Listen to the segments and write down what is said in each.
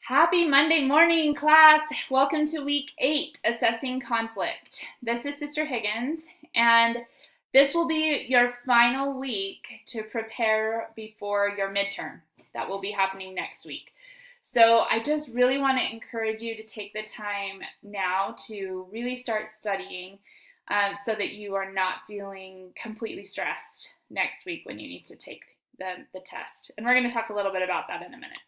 Happy Monday morning, class. Welcome to week 8, Assessing Conflict. This is Sister Higgins, and this will be your final week to prepare before your midterm. That will be happening next week. So I just really want to encourage you to take the time now to really start studying so that you are not feeling completely stressed next week when you need to take the test. And we're going to talk a little bit about that in a minute.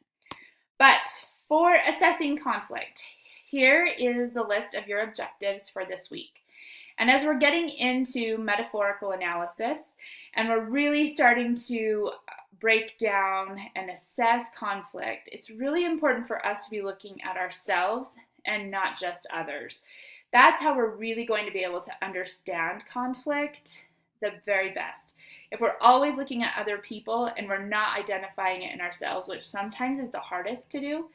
But for assessing conflict, here is the list of your objectives for this week. And as we're getting into metaphorical analysis and we're really starting to break down and assess conflict, it's really important for us to be looking at ourselves and not just others. That's how we're really going to be able to understand conflict the very best. If we're always looking at other people and we're not identifying it in ourselves, which sometimes is the hardest to do,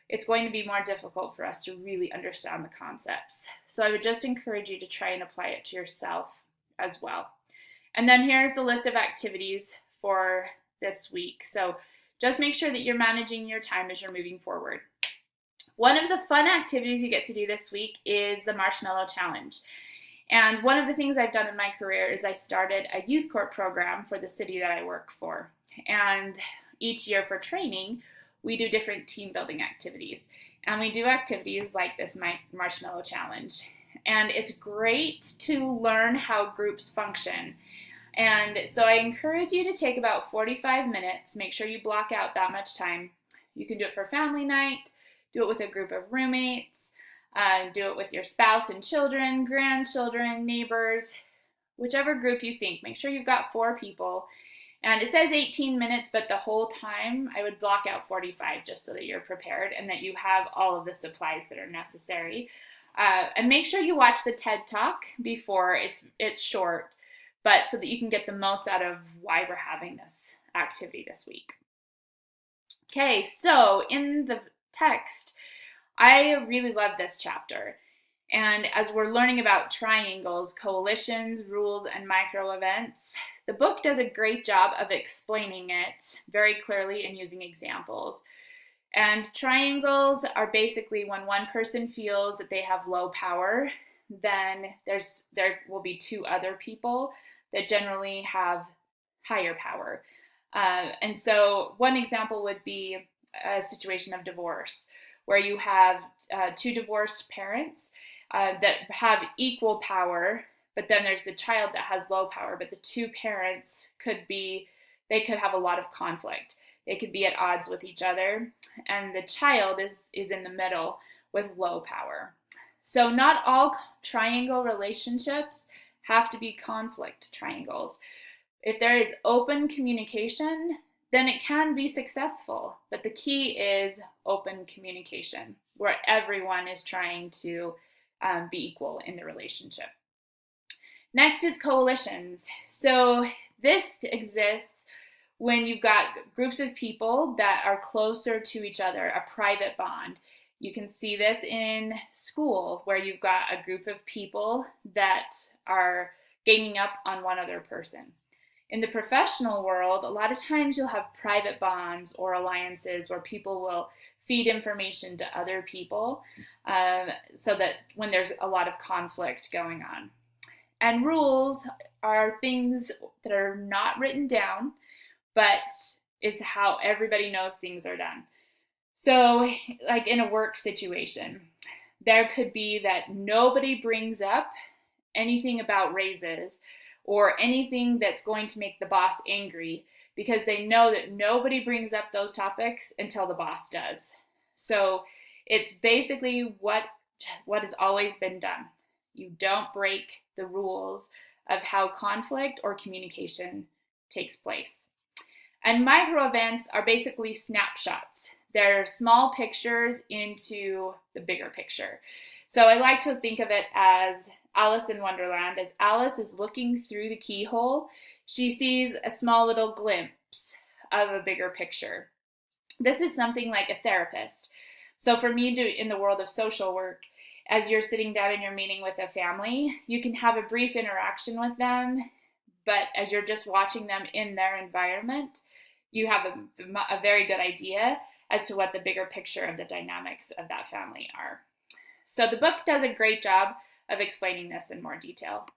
it's going to be more difficult for us to really understand the concepts. So I would just encourage you to try and apply it to yourself as well. And then here's the list of activities for this week. So just make sure that you're managing your time as you're moving forward. One of the fun activities you get to do this week is the Marshmallow Challenge. And one of the things I've done in my career is I started a youth corps program for the city that I work for. And each year for training, we do different team building activities. And we do activities like this Marshmallow Challenge. And it's great to learn how groups function. And so I encourage you to take about 45 minutes. Make sure you block out that much time. You can do it for family night, do it with a group of roommates, do it with your spouse and children, grandchildren, neighbors, whichever group you think. Make sure you've got 4 people. And it says 18 minutes, but the whole time I would block out 45 just so that you're prepared and that you have all of the supplies that are necessary. And make sure you watch the TED Talk before. It's short, but so that you can get the most out of why we're having this activity this week. Okay, so in the text, I really love this chapter. And as we're learning about triangles, coalitions, rules, and micro events, the book does a great job of explaining it very clearly and using examples. And triangles are basically when one person feels that they have low power, then there will be 2 other people that generally have higher power. And so one example would be a situation of divorce, where you have 2 divorced parents that have equal power, but then there's the child that has low power, but the 2 parents could have a lot of conflict. They could be at odds with each other, and the child is in the middle with low power. So not all triangle relationships have to be conflict triangles. If there is open communication, then it can be successful. But the key is open communication, where everyone is trying to be equal in the relationship. Next is coalitions. So this exists when you've got groups of people that are closer to each other, a private bond. You can see this in school, where you've got a group of people that are ganging up on one other person. In the professional world, a lot of times you'll have private bonds or alliances where people will feed information to other people so that when there's a lot of conflict going on. And rules are things that are not written down, but is how everybody knows things are done. So like in a work situation, there could be that nobody brings up anything about raises or anything that's going to make the boss angry, because they know that nobody brings up those topics until the boss does. So it's basically what has always been done. You don't break the rules of how conflict or communication takes place. And micro events are basically snapshots. They're small pictures into the bigger picture. So I like to think of it as Alice in Wonderland. As Alice is looking through the keyhole, she sees a small little glimpse of a bigger picture. This is something like a therapist. So for me, in the world of social work, as you're sitting down and you're meeting with a family, you can have a brief interaction with them, but as you're just watching them in their environment, you have a very good idea as to what the bigger picture of the dynamics of that family are. So the book does a great job of explaining this in more detail.